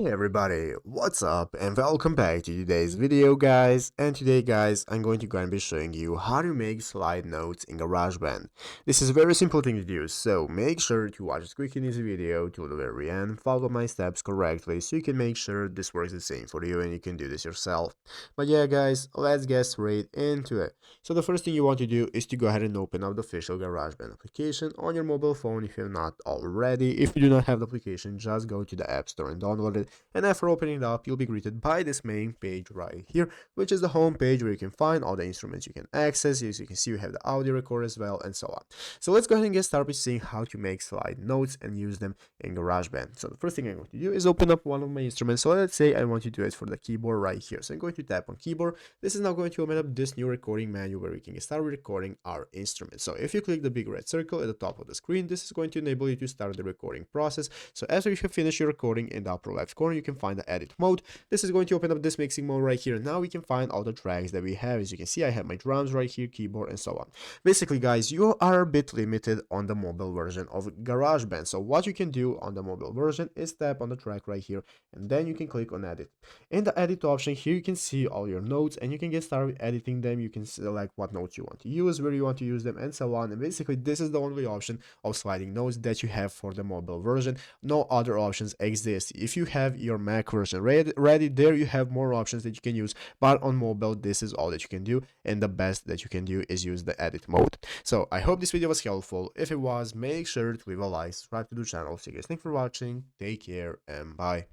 Hey everybody, what's up and welcome back to today's video guys. And today guys, I'm going to be showing you how to make slide notes in GarageBand. This is a very simple thing to do, so make sure to watch this quick and easy video till the very end, follow my steps correctly so you can make sure this works the same for you and you can do this yourself. But yeah guys, let's get straight into it. So the first thing you want to do is to go ahead and open up the official GarageBand application on your mobile phone if you have not already. If you do not have the application, just go to the App Store and download it. And after opening it up, you'll be greeted by this main page right here, which is the home page where you can find all the instruments you can access. As you can see, we have the audio record as well, and so on. So let's go ahead and get started with seeing how to make slide notes and use them in GarageBand. So the first thing I'm going to do is open up one of my instruments. So let's say I want to do it for the keyboard right here. So I'm going to tap on keyboard. This is now going to open up this new recording menu where we can get started recording our instrument. So if you click the big red circle at the top of the screen, this is going to enable you to start the recording process. So after you have finished your recording, in the upper left corner, you can find the edit mode. This is going to open up this mixing mode right here. Now we can find all the tracks that we have. As you can see, I have my drums right here, keyboard, and so on. Basically, guys, you are a bit limited on the mobile version of GarageBand. So what you can do on the mobile version is tap on the track right here, and then you can click on edit. In the edit option here, you can see all your notes, and you can get started editing them. You can select what notes you want to use, where you want to use them, and so on. And basically, this is the only option of sliding notes that you have for the mobile version. No other options exist. If you have your Mac version ready, there you have more options that you can use, but on mobile this is all that you can do, and the best that you can do is use the edit mode. So I hope this video was helpful. If it was, make sure to leave a like, subscribe to the channel. So you guys, thanks for watching, take care, and bye.